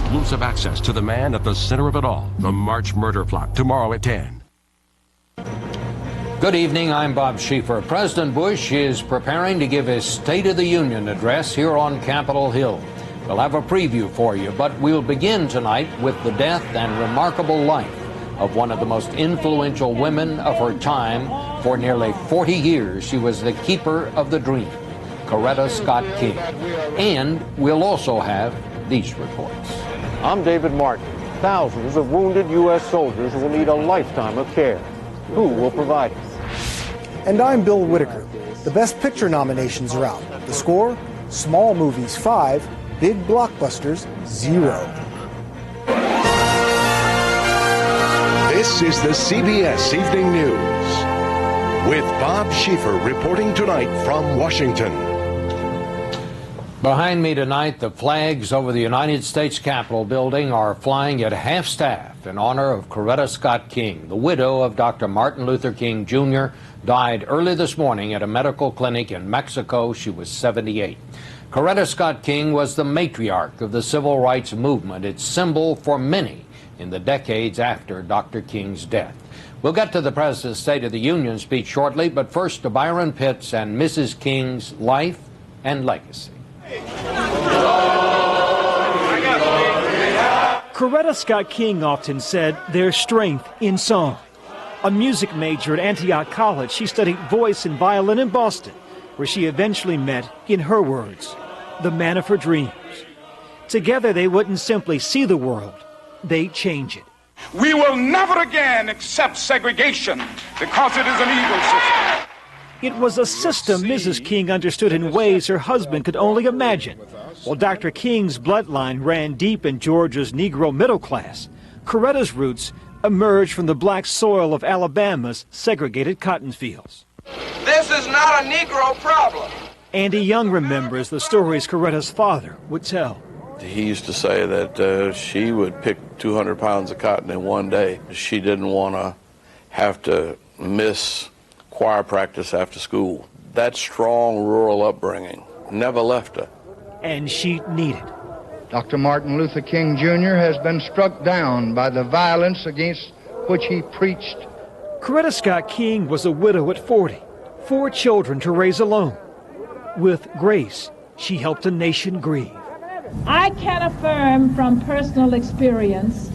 exclusive access to the man at the center of it all, the March murder plot, tomorrow at 10. Good evening, I'm Bob Schieffer. President Bush is preparing to give his State of the Union address here on Capitol Hill. We'll have a preview for you, but we'll begin tonight with the death and remarkable life of one of the most influential women of her time. For nearly 40 years, she was the keeper of the dream, Coretta Scott King. And we'll also have these reports. I'm David Martin. Thousands of wounded U.S. soldiers will need a lifetime of care. Who will provide it? And I'm Bill Whitaker. The Best Picture nominations are out. The score? Small movies 5, big blockbusters 0. This is the CBS Evening News with Bob Schieffer reporting tonight from Washington. Behind me tonight, the flags over the United States Capitol building are flying at half-staff in honor of Coretta Scott King. The widow of Dr. Martin Luther King Jr. died early this morning at a medical clinic in Mexico. She was 78. Coretta Scott King was the matriarch of the civil rights movement, its symbol for many in the decades after Dr. King's death. We'll get to the President's State of the Union speech shortly, but first to Byron Pitts and Mrs. King's life and legacy. Coretta Scott King often said there's strength in song. A music major at Antioch College, she studied voice and violin in Boston, where she eventually met, in her words, the man of her dreams. Together they wouldn't simply see the world, they'd change it. We will never again accept segregation because it is an evil system. It was a system Mrs. King understood in ways her husband could only imagine. While Dr. King's bloodline ran deep in Georgia's Negro middle class, Coretta's roots emerged from the black soil of Alabama's segregated cotton fields. This is not a Negro problem. Andy Young remembers the stories Coretta's father would tell. He used to say that she would pick 200 pounds of cotton in one day. She didn't want to have to miss choir practice after school. That strong rural upbringing never left her. And she needed. Dr. Martin Luther King Jr. has been struck down by the violence against which he preached. Coretta Scott King was a widow at 40, 4 children to raise alone. With grace, she helped a nation grieve. I can affirm from personal experience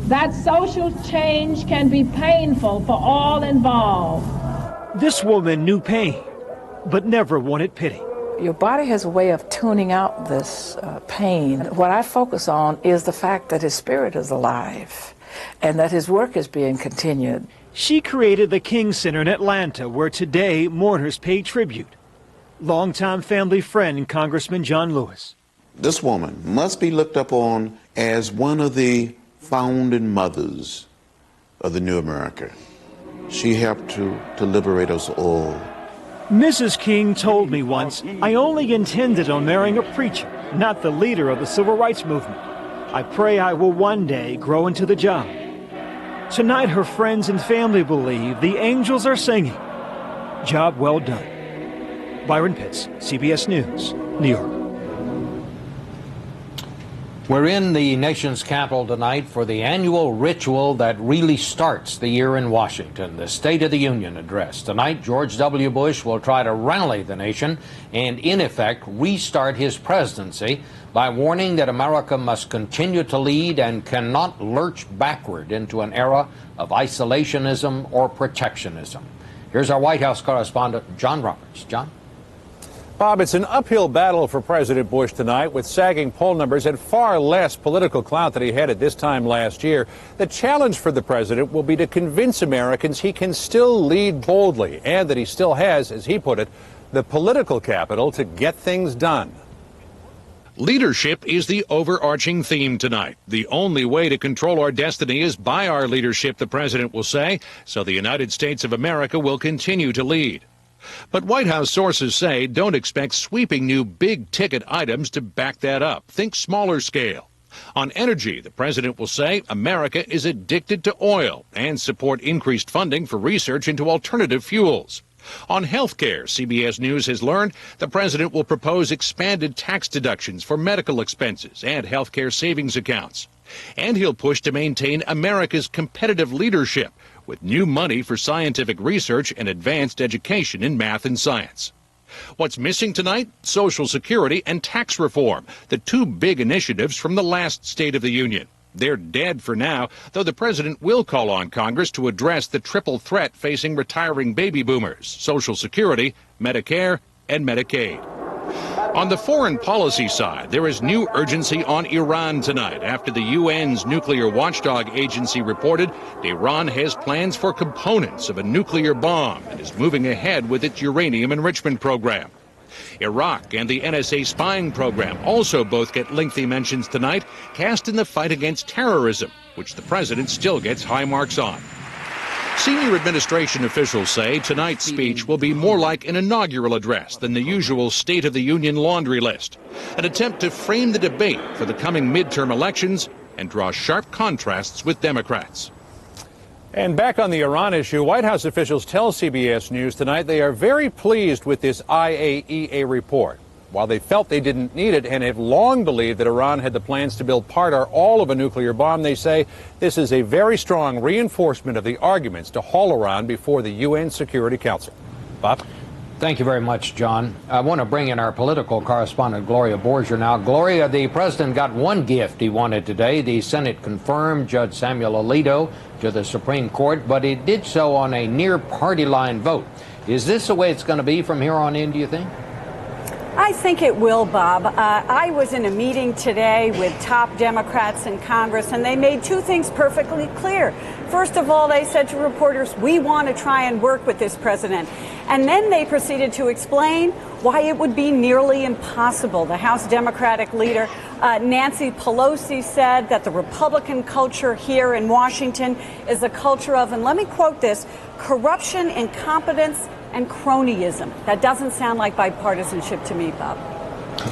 that social change can be painful for all involved. This woman knew pain, but never wanted pity. Your body has a way of tuning out this pain. What I focus on is the fact that his spirit is alive and that his work is being continued. She created the King Center in Atlanta, where today mourners pay tribute. Longtime family friend Congressman John Lewis. This woman must be looked upon as one of the founding mothers of the new America. She helped to liberate us all. Mrs. King told me once, I only intended on marrying a preacher, not the leader of the civil rights movement. I pray I will one day grow into the job. Tonight, her friends and family believe the angels are singing. Job well done. Byron Pitts, CBS News, New York. We're in the nation's capital tonight for the annual ritual that really starts the year in Washington, the State of the Union address. Tonight, George W. Bush will try to rally the nation and, in effect, restart his presidency by warning that America must continue to lead and cannot lurch backward into an era of isolationism or protectionism. Here's our White House correspondent, John Roberts. John? Bob, it's an uphill battle for President Bush tonight, with sagging poll numbers and far less political clout than he had at this time last year. The challenge for the president will be to convince Americans he can still lead boldly and that he still has, as he put it, the political capital to get things done. Leadership is the overarching theme tonight. The only way to control our destiny is by our leadership, the president will say, so the United States of America will continue to lead. But White House sources say don't expect sweeping new big-ticket items to back that up. Think smaller scale. On energy, the president will say America is addicted to oil and support increased funding for research into alternative fuels. On health care, CBS News has learned the president will propose expanded tax deductions for medical expenses and health care savings accounts. And he'll push to maintain America's competitive leadership with new money for scientific research and advanced education in math and science. What's missing tonight? Social Security and tax reform, the two big initiatives from the last State of the Union. They're dead for now, though the president will call on Congress to address the triple threat facing retiring baby boomers: Social Security, Medicare, and Medicaid. On the foreign policy side, there is new urgency on Iran tonight after the UN's nuclear watchdog agency reported Iran has plans for components of a nuclear bomb and is moving ahead with its uranium enrichment program. Iraq and the NSA spying program also both get lengthy mentions tonight, cast in the fight against terrorism, which the president still gets high marks on. Senior administration officials say tonight's speech will be more like an inaugural address than the usual State of the Union laundry list, an attempt to frame the debate for the coming midterm elections and draw sharp contrasts with Democrats. And back on the Iran issue, White House officials tell CBS News tonight they are very pleased with this IAEA report. While they felt they didn't need it and have long believed that Iran had the plans to build part or all of a nuclear bomb, they say this is a very strong reinforcement of the arguments to haul Iran before the UN Security Council. Bob? Thank you very much, John. I want to bring in our political correspondent, Gloria Borger, now. Gloria, the president got one gift he wanted today. The Senate confirmed Judge Samuel Alito to the Supreme Court, but it did so on a near party line vote. Is this the way it's going to be from here on in, do you think? I think it will, Bob. I was in a meeting today with top Democrats in Congress, and they made two things perfectly clear. First of all, they said to reporters, we want to try and work with this president. And then they proceeded to explain why it would be nearly impossible. The House Democratic leader, Nancy Pelosi, said that the Republican culture here in Washington is a culture of, and let me quote this, corruption, incompetence, and cronyism. That doesn't sound like bipartisanship to me, Bob.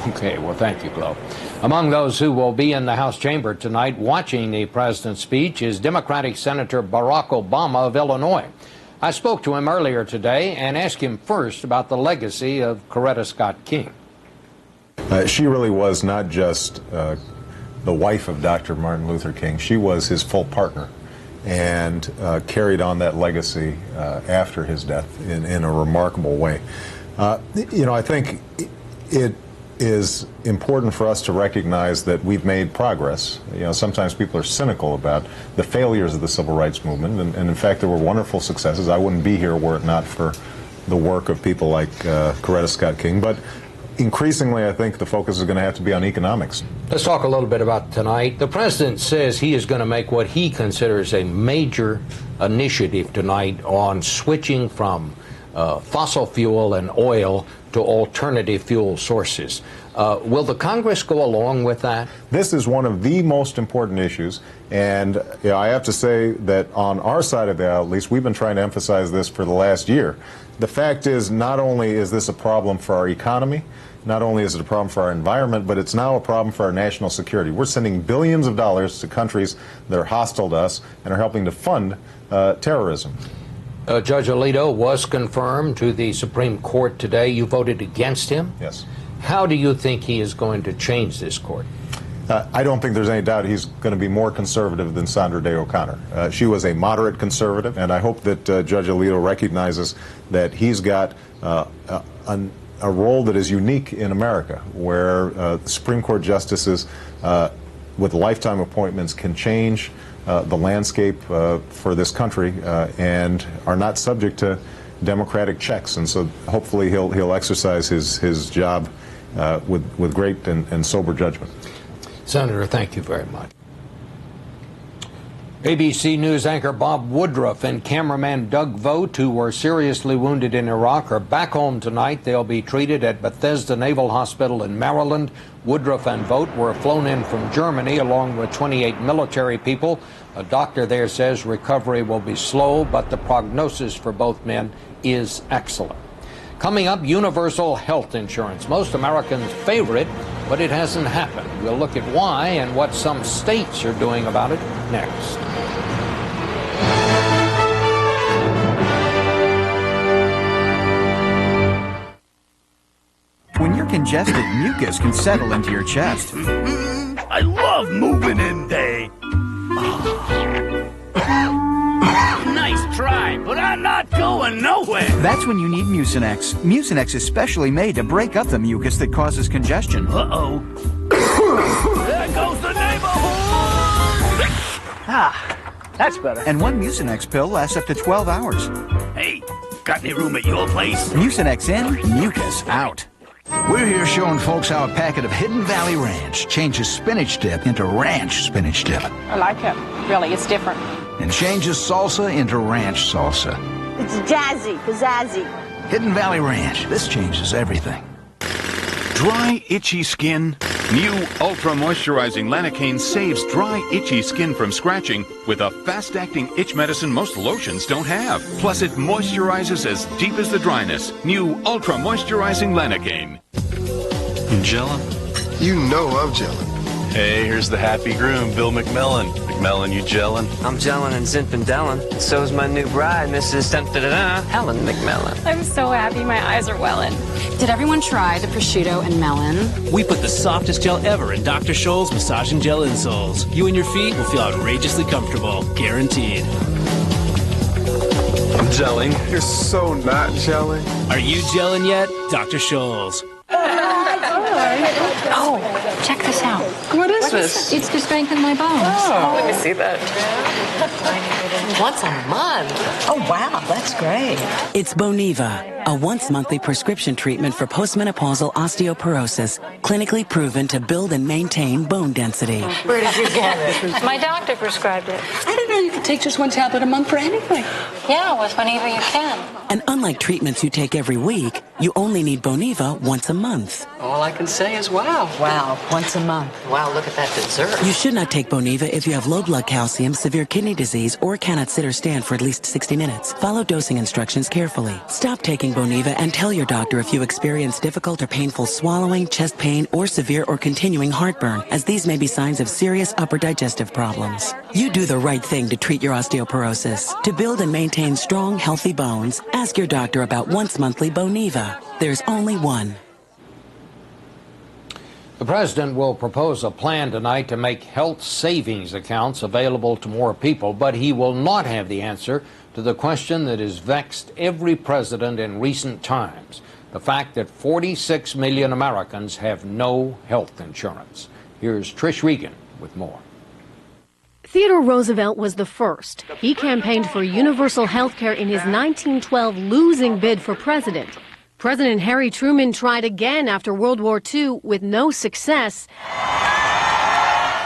Okay, well, thank you, Glo. Among those who will be in the House chamber tonight watching the president's speech is Democratic Senator Barack Obama of Illinois. I spoke to him earlier today and asked him first about the legacy of Coretta Scott King. She really was not just the wife of Dr. Martin Luther King. She was his full partner and carried on that legacy after his death in a remarkable way. I think it is important for us to recognize that we've made progress. Sometimes people are cynical about the failures of the civil rights movement, and in fact there were wonderful successes. I wouldn't be here were it not for the work of people like Coretta Scott King. But increasingly, I think the focus is going to have to be on economics. Let's talk a little bit about tonight. The president says he is going to make what he considers a major initiative tonight on switching from fossil fuel and oil to alternative fuel sources. Will the Congress go along with that? This is one of the most important issues, and I have to say that on our side of the aisle, at least, we've been trying to emphasize this for the last year. The fact is, not only is this a problem for our economy, not only is it a problem for our environment, but it's now a problem for our national security. We're sending billions of dollars to countries that are hostile to us and are helping to fund terrorism. Judge Alito was confirmed to the Supreme Court today. You voted against him? Yes. How do you think he is going to change this court? I don't think there's any doubt he's going to be more conservative than Sandra Day O'Connor. She was a moderate conservative, and I hope that Judge Alito recognizes that he's got a role that is unique in America, where Supreme Court justices with lifetime appointments can change the landscape for this country and are not subject to democratic checks. And so hopefully he'll exercise his job with great and sober judgment. Senator, thank you very much. ABC News anchor Bob Woodruff and cameraman Doug Vogt, who were seriously wounded in Iraq, are back home tonight. They'll be treated at Bethesda Naval Hospital in Maryland. Woodruff and Vogt were flown in from Germany along with 28 military people. A doctor there says recovery will be slow, but the prognosis for both men is excellent. Coming up, universal health insurance. Most Americans favor it, but it hasn't happened. We'll look at why and what some states are doing about it next. congested, mucus can settle into your chest. I love moving in day. Nice try, but I'm not going nowhere. That's when you need Mucinex. Mucinex is specially made to break up the mucus that causes congestion. Uh-oh. There goes the neighborhood! That's better. And one Mucinex pill lasts up to 12 hours. Hey, got any room at your place? Mucinex in, mucus out. We're here showing folks how a packet of Hidden Valley Ranch changes spinach dip into ranch spinach dip. I like it. Really, it's different. And changes salsa into ranch salsa. It's jazzy, pizzazzy. Hidden Valley Ranch. This changes everything. Dry, itchy skin? New Ultra Moisturizing Lanacane saves dry, itchy skin from scratching with a fast-acting itch medicine most lotions don't have. Plus, it moisturizes as deep as the dryness. New Ultra Moisturizing Lanacane. You gelling? You know I'm gelling. Hey, here's the happy groom, Bill McMillan. McMillan, you gelling? I'm gelling and Zinfandellin. So's my new bride, Mrs. Helen McMillan. I'm so happy my eyes are welling. Did everyone try the prosciutto and melon? We put the softest gel ever in Dr. Scholl's massaging gel insoles. You and your feet will feel outrageously comfortable. Guaranteed. I'm gelling. You're so not gelling. Are you gelling yet? Dr. Scholl's. Oh, check this out. What is this? It's to strengthen my bones. Oh, let me see that. Once a month. Oh, wow, that's great. It's Boniva, a once-monthly prescription treatment for postmenopausal osteoporosis, clinically proven to build and maintain bone density. Where did you get it? My doctor prescribed it. I didn't know you could take just one tablet a month for anything. Yeah, with Boniva you can. And unlike treatments you take every week, you only need Boniva once a month. All I can say is wow. Wow, once a month. Wow, look at that dessert. You should not take Boniva if you have low blood calcium, severe kidney disease, or cannot sit or stand for at least 60 minutes. Follow dosing instructions carefully. Stop taking Boniva and tell your doctor if you experience difficult or painful swallowing, chest pain, or severe or continuing heartburn, as these may be signs of serious upper digestive problems. You do the right thing to treat your osteoporosis. To build and maintain strong, healthy bones, ask your doctor about once monthly Boniva. There's only one. The president will propose a plan tonight to make health savings accounts available to more people, but he will not have the answer to the question that has vexed every president in recent times, the fact that 46 million Americans have no health insurance. Here's Trish Regan with more. Theodore Roosevelt was the first. He campaigned for universal health care in his 1912 losing bid for president. President Harry Truman tried again after World War II with no success.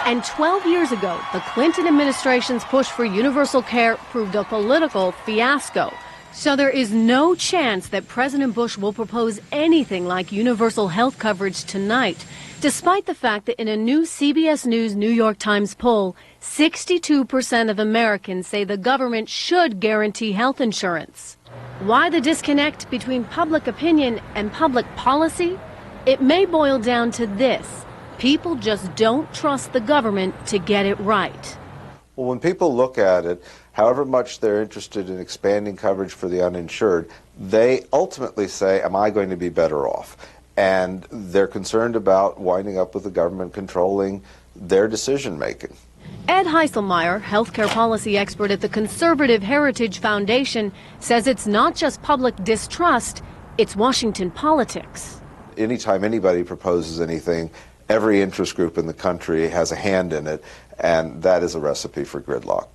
And 12 years ago, the Clinton administration's push for universal care proved a political fiasco. So there is no chance that President Bush will propose anything like universal health coverage tonight, despite the fact that in a new CBS News New York Times poll, 62% of Americans say the government should guarantee health insurance. Why the disconnect between public opinion and public policy? It may boil down to this. People just don't trust the government to get it right. Well, when people look at it, however much they're interested in expanding coverage for the uninsured, they ultimately say, am I going to be better off? And they're concerned about winding up with the government controlling their decision making. Ed Heiselmeyer, healthcare policy expert at the Conservative Heritage Foundation, says it's not just public distrust, it's Washington politics. Anytime anybody proposes anything, every interest group in the country has a hand in it, and that is a recipe for gridlock.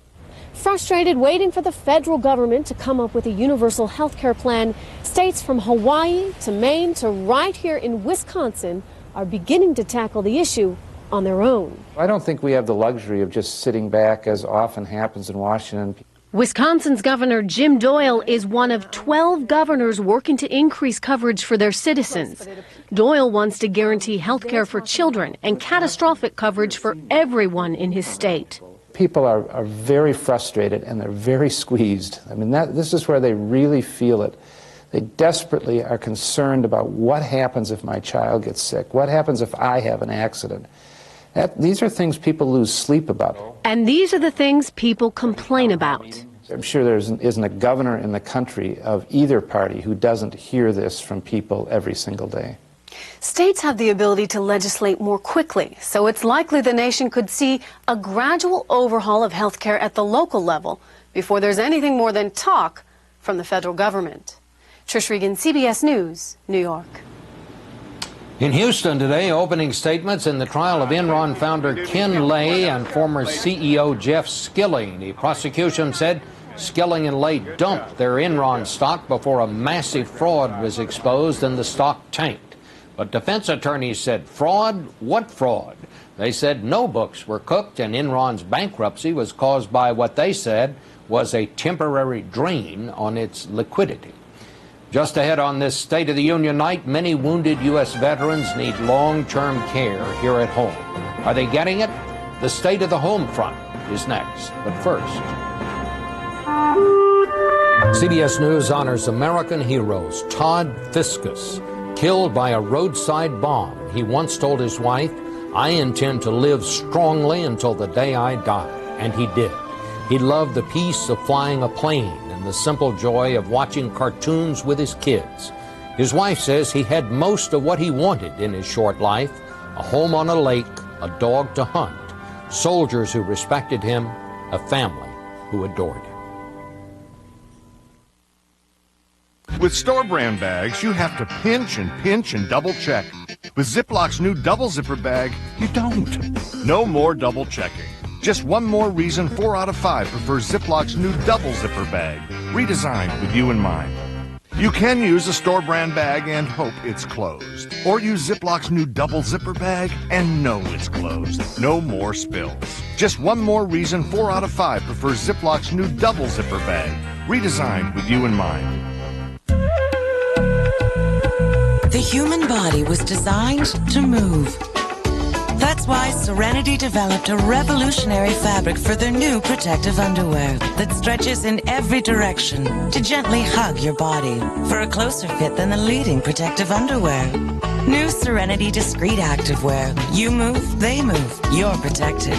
Frustrated waiting for the federal government to come up with a universal health care plan, states from Hawaii to Maine to right here in Wisconsin are beginning to tackle the issue on their own. I don't think we have the luxury of just sitting back, as often happens in Washington. Wisconsin's Governor Jim Doyle is one of 12 governors working to increase coverage for their citizens. Doyle wants to guarantee health care for children and catastrophic coverage for everyone in his state. People are very frustrated and they're very squeezed. I mean, this is where they really feel it. They desperately are concerned about what happens if my child gets sick, what happens if I have an accident. These are things people lose sleep about. And these are the things people complain about. I'm sure there isn't a governor in the country of either party who doesn't hear this from people every single day. States have the ability to legislate more quickly, so it's likely the nation could see a gradual overhaul of health care at the local level before there's anything more than talk from the federal government. Trish Regan, CBS News, New York. In Houston today, opening statements in the trial of Enron founder Ken Lay and former CEO Jeff Skilling. The prosecution said Skilling and Lay dumped their Enron stock before a massive fraud was exposed and the stock tanked. But defense attorneys said, fraud? What fraud? They said no books were cooked and Enron's bankruptcy was caused by what they said was a temporary drain on its liquidity. Just ahead on this State of the Union night, many wounded U.S. veterans need long-term care here at home. Are they getting it? The State of the Home Front is next. But first, CBS News honors American heroes. Todd Fiskus, killed by a roadside bomb. He once told his wife, "I intend to live strongly until the day I die." And he did. He loved the peace of flying a plane and the simple joy of watching cartoons with his kids. His wife says he had most of what he wanted in his short life: a home on a lake, a dog to hunt, soldiers who respected him, a family who adored him. With store brand bags, you have to pinch and double check. With Ziploc's new double zipper bag, you don't. No more double checking. Just one more reason 4 out of 5 prefer Ziploc's new double zipper bag, redesigned with you in mind. You can use a store brand bag and hope it's closed. Or use Ziploc's new double zipper bag and know it's closed. No more spills. Just one more reason 4 out of 5 prefer Ziploc's new double zipper bag, redesigned with you in mind. The human body was designed to move. That's why Serenity developed a revolutionary fabric for their new protective underwear that stretches in every direction to gently hug your body for a closer fit than the leading protective underwear. New Serenity Discreet Activewear. You move, they move. You're protected.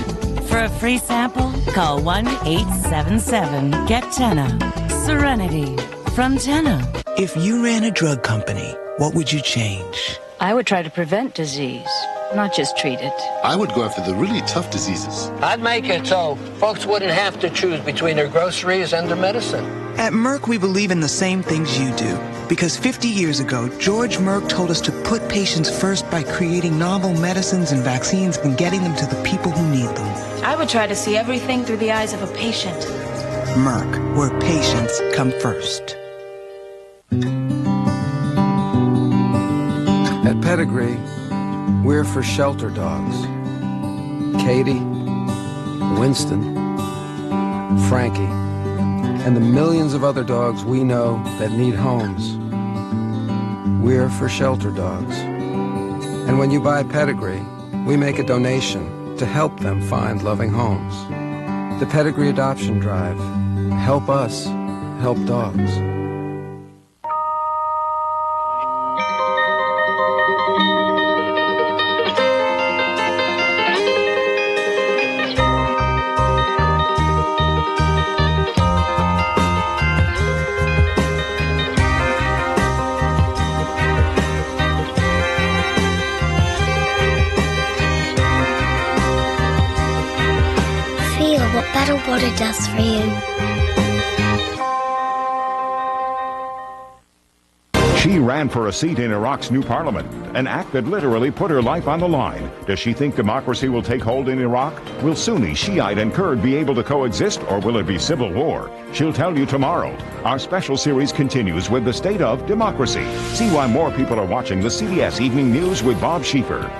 For a free sample, call 1-877-GET-TENA. Serenity from Tena. If you ran a drug company, what would you change? I would try to prevent disease, not just treat it. I would go after the really tough diseases. I'd make it so folks wouldn't have to choose between their groceries and their medicine. At Merck, we believe in the same things you do. Because 50 years ago, George Merck told us to put patients first by creating novel medicines and vaccines and getting them to the people who need them. I would try to see everything through the eyes of a patient. Merck, where patients come first. At Pedigree, we're for shelter dogs. Katie, Winston, Frankie, and the millions of other dogs we know that need homes. We're for shelter dogs. And when you buy Pedigree, we make a donation to help them find loving homes. The Pedigree Adoption Drive. Help us help dogs. Better water does for you. She ran for a seat in Iraq's new parliament, an act that literally put her life on the line. Does she think democracy will take hold in Iraq? Will Sunni, Shiite, and Kurd be able to coexist, or will it be civil war? She'll tell you tomorrow. Our special series continues with the state of democracy. See why more people are watching the CBS Evening News with Bob Schieffer.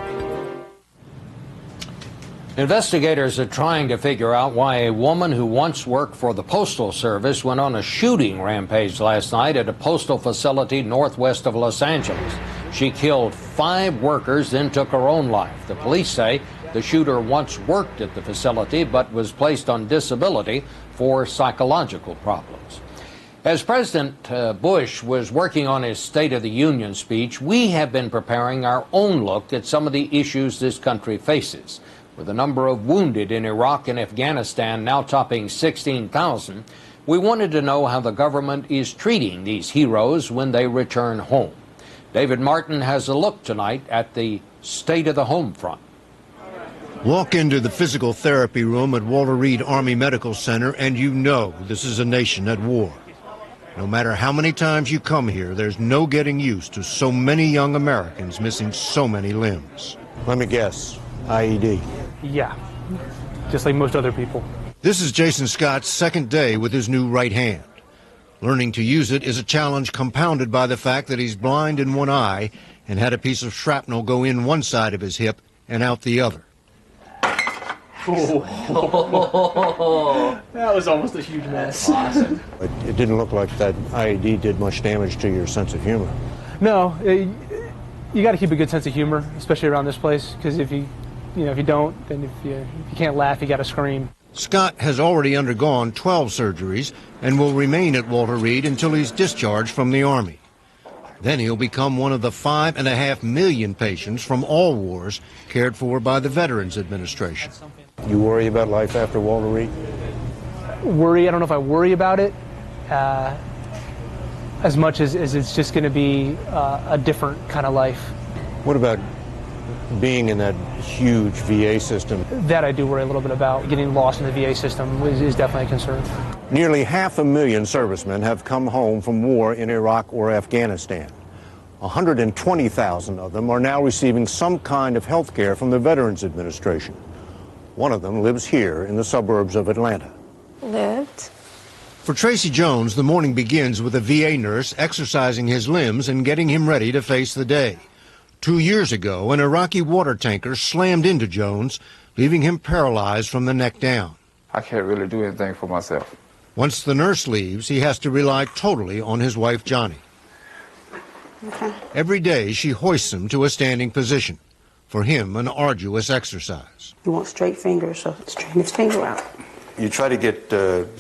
Investigators are trying to figure out why a woman who once worked for the Postal Service went on a shooting rampage last night at a postal facility northwest of Los Angeles. She killed 5 workers, then took her own life. The police say the shooter once worked at the facility but was placed on disability for psychological problems. As President Bush was working on his State of the Union speech, we have been preparing our own look at some of the issues this country faces. With the number of wounded in Iraq and Afghanistan now topping 16,000, we wanted to know how the government is treating these heroes when they return home. David Martin has a look tonight at the state of the home front. Walk into the physical therapy room at Walter Reed Army Medical Center and you know this is a nation at war. No matter how many times you come here, there's no getting used to so many young Americans missing so many limbs. Let me guess, IED. Yeah, just like most other people. This is Jason Scott's second day with his new right hand. Learning to use it is a challenge compounded by the fact that he's blind in one eye and had a piece of shrapnel go in one side of his hip and out the other. Oh. That was almost a huge mess. Awesome. It didn't look like that IED did much damage to your sense of humor. No, you got to keep a good sense of humor, especially around this place, because if you don't, then if you can't laugh, you got to scream. Scott has already undergone 12 surgeries and will remain at Walter Reed until he's discharged from the Army. Then he'll become one of the 5.5 million patients from all wars cared for by the Veterans Administration. You worry about life after Walter Reed? Worry? I don't know if I worry about it as much as it's just going to be a different kind of life. What about being in that huge VA system? That I do worry a little bit about. Getting lost in the VA system is definitely a concern. Nearly 500,000 servicemen have come home from war in Iraq or Afghanistan. 120,000 of them are now receiving some kind of health care from the Veterans Administration. One of them lives here in the suburbs of Atlanta. Lived. For Tracy Jones, the morning begins with a VA nurse exercising his limbs and getting him ready to face the day. 2 years ago, an Iraqi water tanker slammed into Jones, leaving him paralyzed from the neck down. I can't really do anything for myself. Once the nurse leaves, he has to rely totally on his wife, Johnny. Okay. Every day, she hoists him to a standing position. For him, an arduous exercise. You want straight fingers, so straighten his finger out. You try to get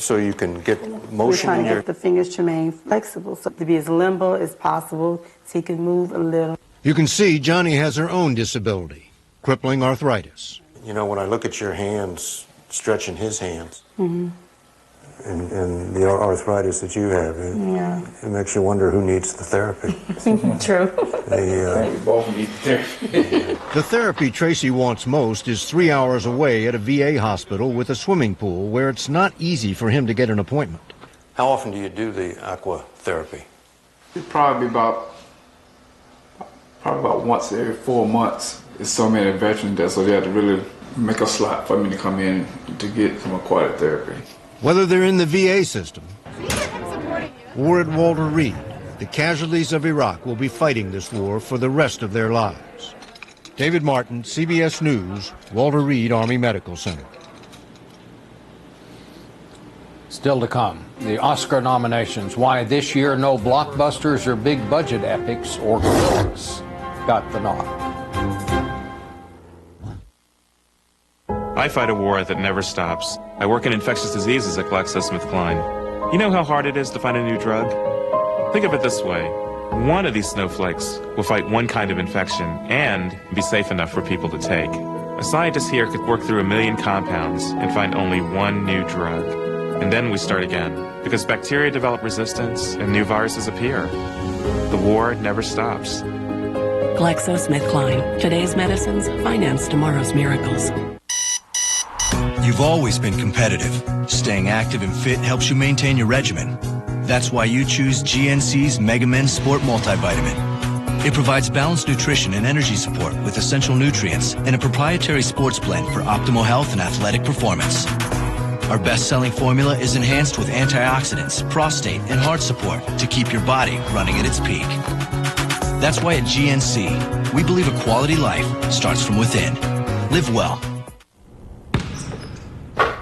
so you can get motion We're trying in to your... get the fingers to remain flexible, so to be as limber as possible, so he can move a little. You can see Johnny has her own disability, crippling arthritis. You know, when I look at your hands, stretching his hands, and the arthritis that you have, it makes you wonder who needs the therapy. True. The therapy Tracy wants most is 3 hours away at a VA hospital with a swimming pool where it's not easy for him to get an appointment. How often do you do the aqua therapy? It'd probably be about once every 4 months. There's so many veterans there, so they have to really make a slot for me to come in to get some aquatic therapy. Whether they're in the VA system or at Walter Reed, the casualties of Iraq will be fighting this war for the rest of their lives. David Martin, CBS News, Walter Reed Army Medical Center. Still to come, the Oscar nominations. Why this year no blockbusters or big budget epics or films got the nod. I fight a war that never stops. I work in infectious diseases at GlaxoSmithKline. You know how hard it is to find a new drug? Think of it this way. One of these snowflakes will fight one kind of infection and be safe enough for people to take. A scientist here could work through 1 million compounds and find only one new drug. And then we start again, because bacteria develop resistance and new viruses appear. The war never stops. GlaxoSmithKline. Today's medicines finance tomorrow's miracles. You've always been competitive. Staying active and fit helps you maintain your regimen. That's why you choose GNC's Mega Men Sport Multivitamin. It provides balanced nutrition and energy support with essential nutrients and a proprietary sports blend for optimal health and athletic performance. Our best-selling formula is enhanced with antioxidants, prostate, and heart support to keep your body running at its peak. That's why at GNC, we believe a quality life starts from within. Live well.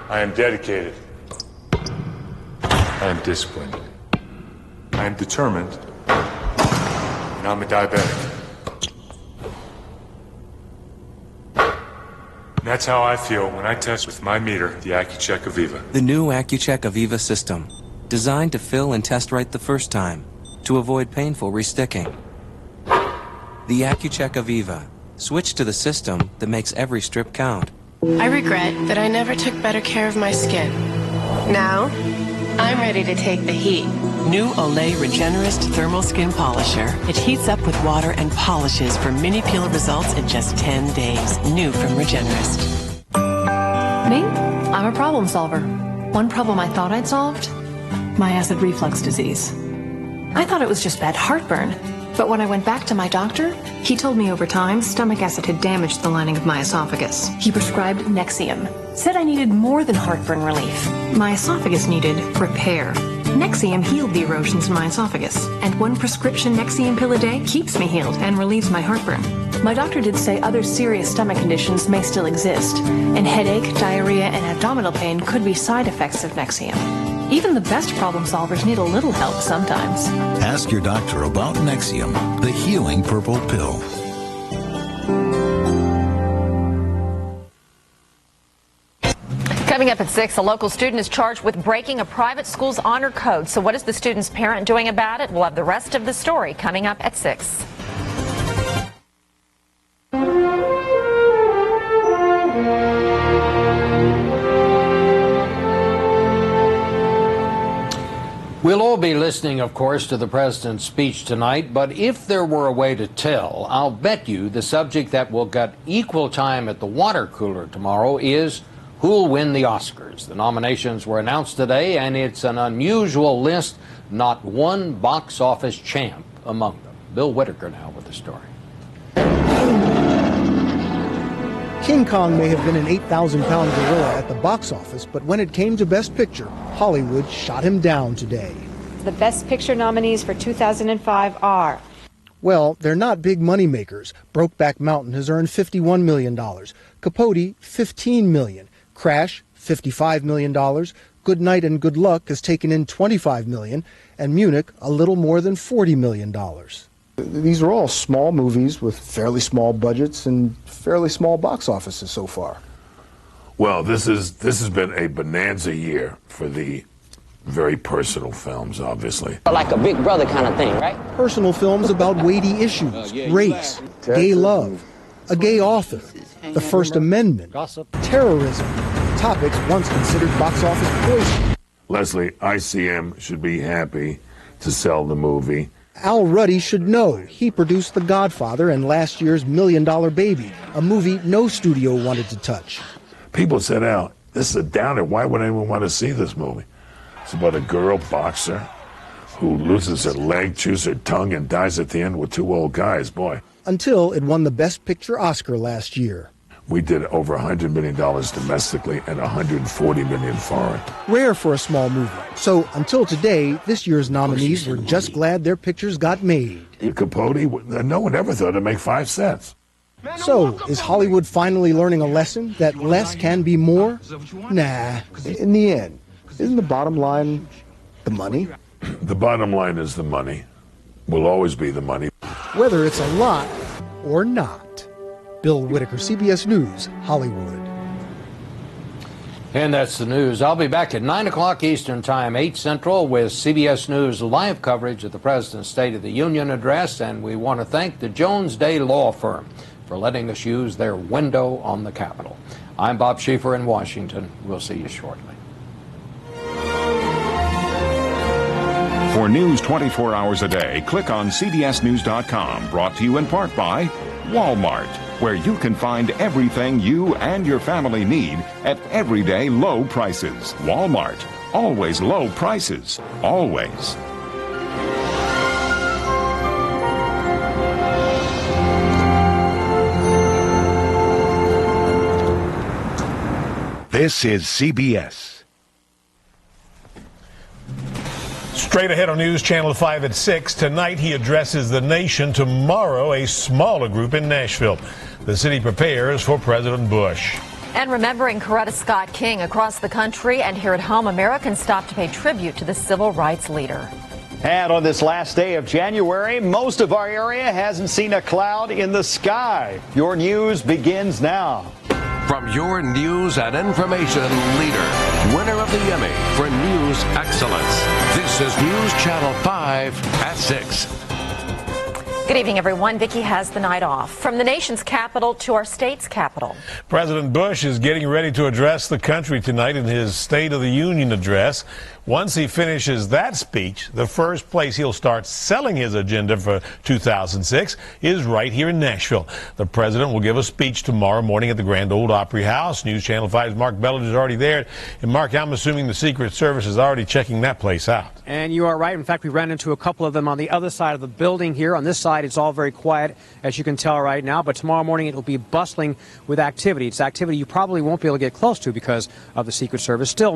I am dedicated. I am disciplined. I am determined. And I'm a diabetic. And that's how I feel when I test with my meter, the Accu-Check Aviva. The new Accu-Check Aviva system, designed to fill and test right the first time, to avoid painful resticking. The Accu-Check Aviva. Switch to the system that makes every strip count. I regret that I never took better care of my skin. Now, I'm ready to take the heat. New Olay Regenerist Thermal Skin Polisher. It heats up with water and polishes for mini peel results in just 10 days. New from Regenerist. Me? I'm a problem solver. One problem I thought I'd solved? My acid reflux disease. I thought it was just bad heartburn. But when I went back to my doctor, he told me over time stomach acid had damaged the lining of my esophagus. He prescribed Nexium. Said I needed more than heartburn relief. My esophagus needed repair. Nexium healed the erosions in my esophagus. And one prescription Nexium pill a day keeps me healed and relieves my heartburn. My doctor did say other serious stomach conditions may still exist, and headache, diarrhea, and abdominal pain could be side effects of Nexium. Even the best problem solvers need a little help sometimes. Ask your doctor about Nexium, the healing purple pill. Coming up at 6, a local student is charged with breaking a private school's honor code. So what is the student's parent doing about it? We'll have the rest of the story coming up at 6. We'll all be listening, of course, to the president's speech tonight, but if there were a way to tell, I'll bet you the subject that will get equal time at the water cooler tomorrow is who'll win the Oscars. The nominations were announced today, and it's an unusual list, not one box office champ among them. Bill Whitaker now with the story. King Kong may have been an 8,000-pound gorilla at the box office, but when it came to Best Picture, Hollywood shot him down today. The Best Picture nominees for 2005 are... Well, they're not big moneymakers. Brokeback Mountain has earned $51 million. Capote, $15 million. Crash, $55 million. Good Night and Good Luck has taken in $25 million. And Munich, a little more than $40 million. These are all small movies with fairly small budgets and fairly small box offices so far. Well, this has been a bonanza year for the very personal films, obviously. Like a Big Brother kind of thing, right? Personal films about weighty issues, race, gay love, a gay author, the First Amendment, terrorism, topics once considered box office poison. Leslie, ICM should be happy to sell the movie. Al Ruddy should know. He produced The Godfather and last year's $1 Million Baby, a movie no studio wanted to touch. People said, Al, this is a downer. Why would anyone want to see this movie? It's about a girl boxer who loses her leg, chews her tongue, and dies at the end with two old guys. Boy. Until it won the Best Picture Oscar last year. We did over $100 million domestically and $140 million foreign. Rare for a small movie. So until today, this year's nominees were just glad their pictures got made. Capote, no one ever thought it'd make 5 cents. So, is Hollywood finally learning a lesson that less can be more? Nah. In the end, isn't the bottom line the money? The bottom line is the money. Will always be the money. Whether it's a lot or not. Bill Whitaker, CBS News, Hollywood. And that's the news. I'll be back at 9 o'clock Eastern Time, 8 Central, with CBS News live coverage of the President's State of the Union address. And we want to thank the Jones Day Law Firm for letting us use their window on the Capitol. I'm Bob Schieffer in Washington. We'll see you shortly. For news 24 hours a day, click on CBSNews.com. Brought to you in part by Walmart, where you can find everything you and your family need at everyday low prices. Walmart, always low prices, always. This is CBS. Straight ahead on News Channel 5 at 6. Tonight he addresses the nation. Tomorrow a smaller group in Nashville. The city prepares for President Bush. And remembering Coretta Scott King across the country and here at home, Americans stopped to pay tribute to the civil rights leader. And on this last day of January, most of our area hasn't seen a cloud in the sky. Your news begins now. From your news and information leader, winner of the Emmy for News Excellence. This is News Channel 5 at 6. Good evening, everyone. Vicki has the night off. From the nation's capital to our state's capital. President Bush is getting ready to address the country tonight in his State of the Union address. Once he finishes that speech, the first place he'll start selling his agenda for 2006 is right here in Nashville. The president will give a speech tomorrow morning at the Grand Ole Opry House. News Channel 5's Mark Bellage is already there. And Mark, I'm assuming the Secret Service is already checking that place out. And you are right. In fact, we ran into a couple of them on the other side of the building here. On this side, it's all very quiet, as you can tell right now. But tomorrow morning, it will be bustling with activity. It's activity you probably won't be able to get close to because of the Secret Service. Still,